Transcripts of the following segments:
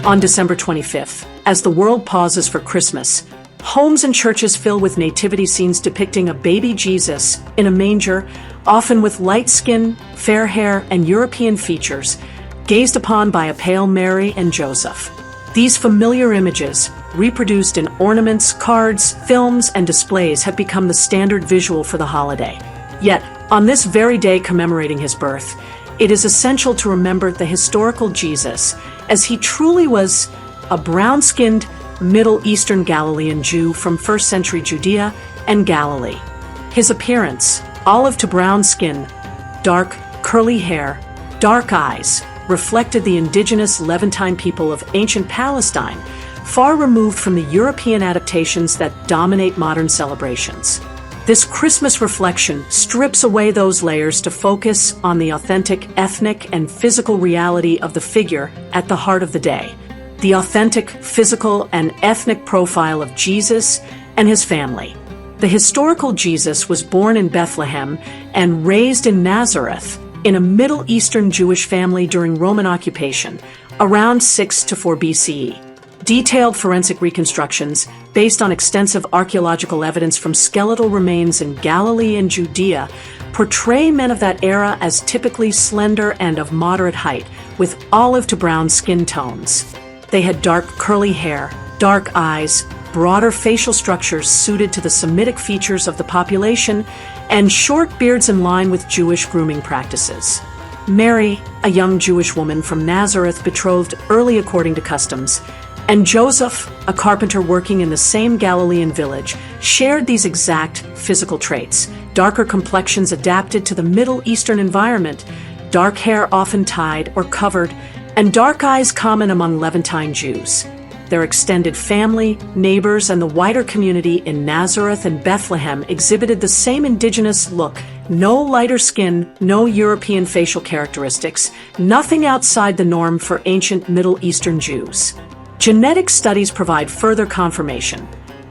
On December 25th, as the world pauses for Christmas, homes and churches fill with nativity scenes depicting a baby Jesus in a manger, often with light skin, fair hair, and European features, gazed upon by a pale Mary and Joseph. These familiar images, reproduced in ornaments, cards, films, and displays, have become the standard visual for the holiday. Yet, on this very day commemorating his birth, it is essential to remember the historical Jesus, as he truly was a brown-skinned, Middle Eastern Galilean Jew from 1st century Judea and Galilee. His appearance, olive to brown skin, dark, curly hair, dark eyes, reflected the indigenous Levantine people of ancient Palestine, far removed from the European adaptations that dominate modern celebrations. This Christmas reflection strips away those layers to focus on the authentic ethnic and physical reality of the figure at the heart of the day. The authentic physical and ethnic profile of Jesus and his family. The historical Jesus was born in Bethlehem and raised in Nazareth in a Middle Eastern Jewish family during Roman occupation, around 6 to 4 BCE. Detailed forensic reconstructions, based on extensive archaeological evidence from skeletal remains in Galilee and Judea, portray men of that era as typically slender and of moderate height, with olive to brown skin tones. They had dark curly hair, dark eyes, broader facial structures suited to the Semitic features of the population, and short beards in line with Jewish grooming practices. Mary, a young Jewish woman from Nazareth betrothed early according to customs, and Joseph, a carpenter working in the same Galilean village, shared these exact physical traits: darker complexions adapted to the Middle Eastern environment, dark hair often tied or covered, and dark eyes common among Levantine Jews. Their extended family, neighbors, and the wider community in Nazareth and Bethlehem exhibited the same indigenous look: no lighter skin, no European facial characteristics, nothing outside the norm for ancient Middle Eastern Jews. Genetic studies provide further confirmation,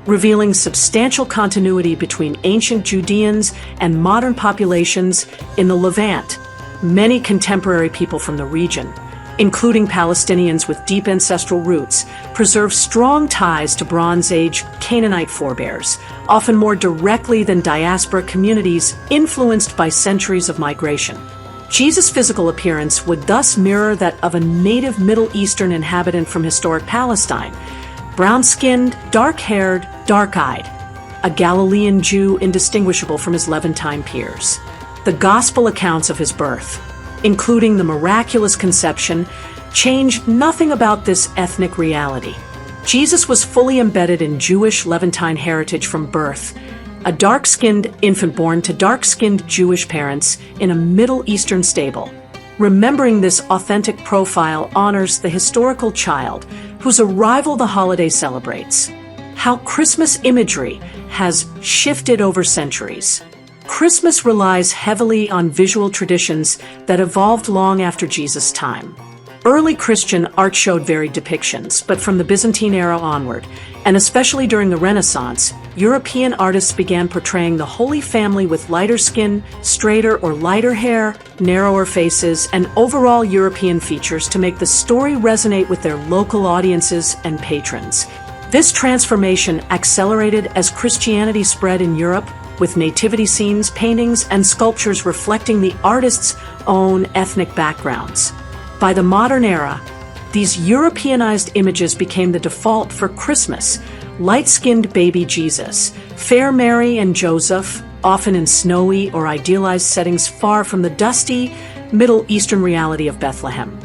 revealing substantial continuity between ancient Judeans and modern populations in the Levant. Many contemporary people from the region, including Palestinians with deep ancestral roots, preserve strong ties to Bronze Age Canaanite forebears, often more directly than diaspora communities influenced by centuries of migration. Jesus' physical appearance would thus mirror that of a native Middle Eastern inhabitant from historic Palestine, brown-skinned, dark-haired, dark-eyed, a Galilean Jew indistinguishable from his Levantine peers. The Gospel accounts of his birth, including the miraculous conception, changed nothing about this ethnic reality. Jesus was fully embedded in Jewish Levantine heritage from birth, a dark-skinned infant born to dark-skinned Jewish parents in a Middle Eastern stable. Remembering this authentic profile honors the historical child whose arrival the holiday celebrates. How Christmas imagery has shifted over centuries. Christmas relies heavily on visual traditions that evolved long after Jesus' time. Early Christian art showed varied depictions, but from the Byzantine era onward, and especially during the Renaissance, European artists began portraying the Holy Family with lighter skin, straighter or lighter hair, narrower faces, and overall European features to make the story resonate with their local audiences and patrons. This transformation accelerated as Christianity spread in Europe, with nativity scenes, paintings, and sculptures reflecting the artist's own ethnic backgrounds. By the modern era, these Europeanized images became the default for Christmas: light-skinned baby Jesus, fair Mary and Joseph, often in snowy or idealized settings far from the dusty, Middle Eastern reality of Bethlehem.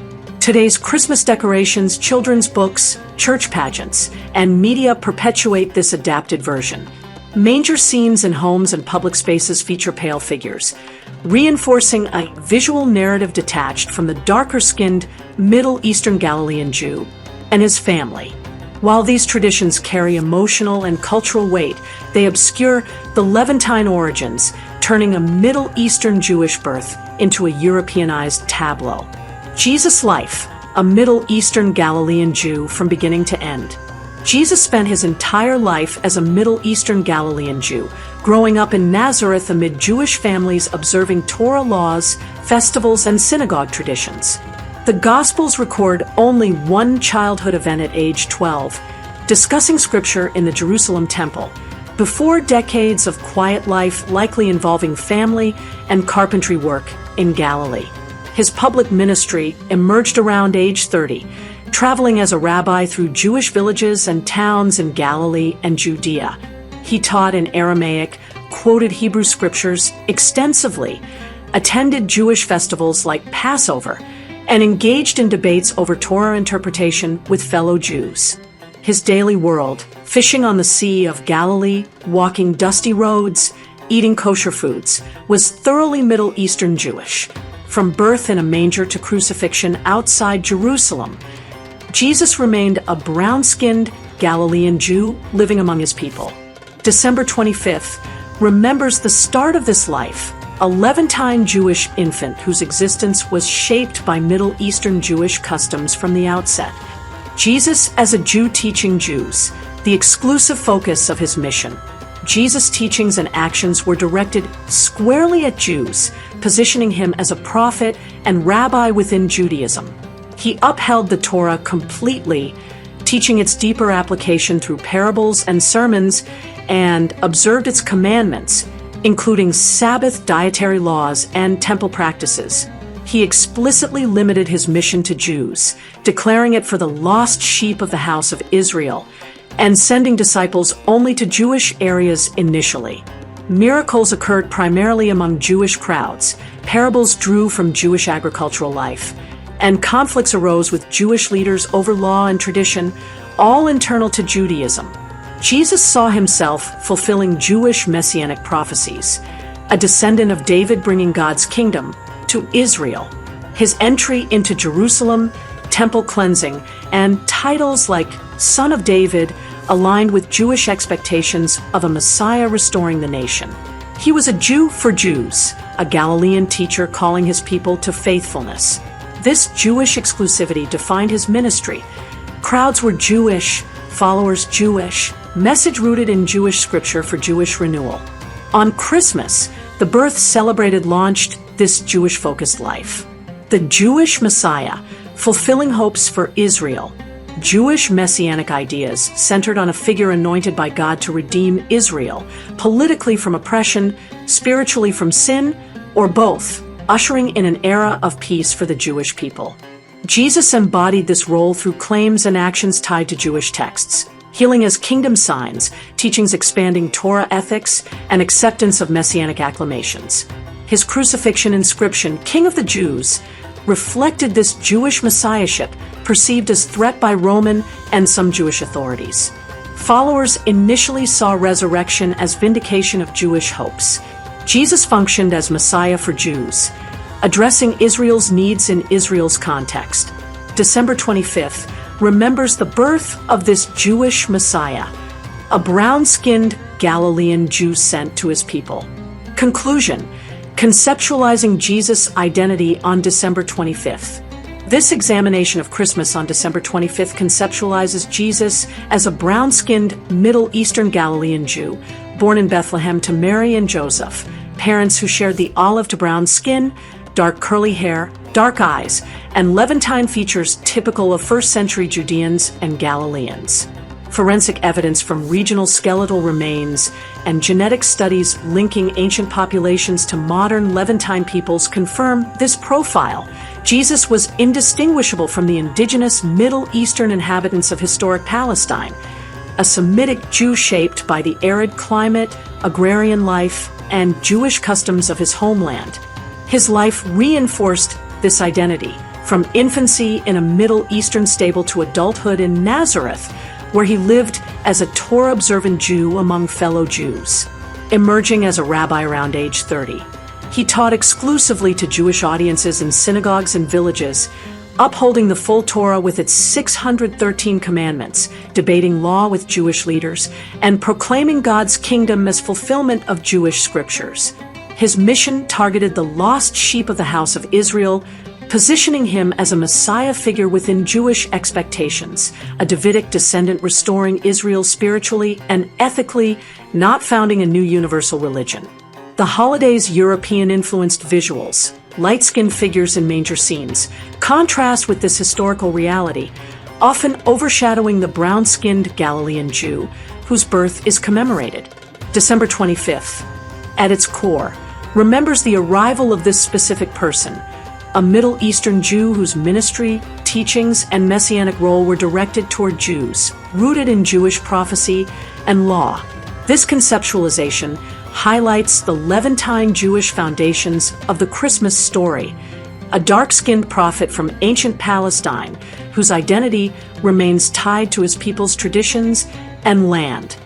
Today's Christmas decorations, children's books, church pageants, and media perpetuate this adapted version. Manger scenes in homes and public spaces feature pale figures, reinforcing a visual narrative detached from the darker-skinned Middle Eastern Galilean Jew and his family. While these traditions carry emotional and cultural weight, they obscure the Levantine origins, turning a Middle Eastern Jewish birth into a Europeanized tableau. Jesus' life, a Middle Eastern Galilean Jew from beginning to end. Jesus spent his entire life as a Middle Eastern Galilean Jew, growing up in Nazareth amid Jewish families observing Torah laws, festivals, and synagogue traditions. The Gospels record only one childhood event at age 12, discussing scripture in the Jerusalem temple, before decades of quiet life likely involving family and carpentry work in Galilee. His public ministry emerged around age 30, traveling as a rabbi through Jewish villages and towns in Galilee and Judea. He taught in Aramaic, quoted Hebrew scriptures extensively, attended Jewish festivals like Passover, and engaged in debates over Torah interpretation with fellow Jews. His daily world, fishing on the Sea of Galilee, walking dusty roads, eating kosher foods, was thoroughly Middle Eastern Jewish. From birth in a manger to crucifixion outside Jerusalem, Jesus remained a brown-skinned Galilean Jew living among his people. December 25th remembers the start of this life, a Levantine Jewish infant whose existence was shaped by Middle Eastern Jewish customs from the outset. Jesus as a Jew teaching Jews, the exclusive focus of his mission. Jesus' teachings and actions were directed squarely at Jews, positioning him as a prophet and rabbi within Judaism. He upheld the Torah completely, teaching its deeper application through parables and sermons, and observed its commandments, including Sabbath dietary laws and temple practices. He explicitly limited his mission to Jews, declaring it for the lost sheep of the house of Israel, and sending disciples only to Jewish areas initially. Miracles occurred primarily among Jewish crowds, parables drew from Jewish agricultural life, and conflicts arose with Jewish leaders over law and tradition, all internal to Judaism. Jesus saw himself fulfilling Jewish messianic prophecies, a descendant of David bringing God's kingdom to Israel. His entry into Jerusalem, temple cleansing, and titles like Son of David aligned with Jewish expectations of a Messiah restoring the nation. He was a Jew for Jews, a Galilean teacher calling his people to faithfulness. This Jewish exclusivity defined his ministry. Crowds were Jewish, followers Jewish, message rooted in Jewish scripture for Jewish renewal. On Christmas, the birth celebrated launched this Jewish-focused life. The Jewish Messiah, fulfilling hopes for Israel. Jewish messianic ideas centered on a figure anointed by God to redeem Israel, politically from oppression, spiritually from sin, or both, ushering in an era of peace for the Jewish people. Jesus embodied this role through claims and actions tied to Jewish texts, healing as kingdom signs, teachings expanding Torah ethics, and acceptance of messianic acclamations. His crucifixion inscription, King of the Jews, reflected this Jewish messiahship perceived as threat by Roman and some Jewish authorities. Followers initially saw resurrection as vindication of Jewish hopes. Jesus functioned as Messiah for Jews, addressing Israel's needs in Israel's context. December 25th remembers the birth of this Jewish Messiah, a brown-skinned Galilean Jew sent to his people. Conclusion: conceptualizing Jesus' identity on December 25th. This examination of Christmas on December 25th conceptualizes Jesus as a brown-skinned Middle Eastern Galilean Jew, born in Bethlehem to Mary and Joseph, parents who shared the olive to brown skin, dark curly hair, dark eyes, and Levantine features typical of first-century Judeans and Galileans. Forensic evidence from regional skeletal remains and genetic studies linking ancient populations to modern Levantine peoples confirm this profile. Jesus was indistinguishable from the indigenous Middle Eastern inhabitants of historic Palestine, a Semitic Jew shaped by the arid climate, agrarian life, and Jewish customs of his homeland. His life reinforced this identity, from infancy in a Middle Eastern stable to adulthood in Nazareth, where he lived as a Torah-observant Jew among fellow Jews. Emerging as a rabbi around age 30, he taught exclusively to Jewish audiences in synagogues and villages, upholding the full Torah with its 613 commandments, debating law with Jewish leaders, and proclaiming God's kingdom as fulfillment of Jewish scriptures. His mission targeted the lost sheep of the house of Israel, positioning him as a Messiah figure within Jewish expectations, a Davidic descendant restoring Israel spiritually and ethically, not founding a new universal religion. The holiday's European-influenced visuals, light-skinned figures in manger scenes, contrast with this historical reality, often overshadowing the brown-skinned Galilean Jew, whose birth is commemorated. December 25th, at its core, remembers the arrival of this specific person, a Middle Eastern Jew whose ministry, teachings, and messianic role were directed toward Jews, rooted in Jewish prophecy and law. This conceptualization highlights the Levantine Jewish foundations of the Christmas story, a dark-skinned prophet from ancient Palestine whose identity remains tied to his people's traditions and land.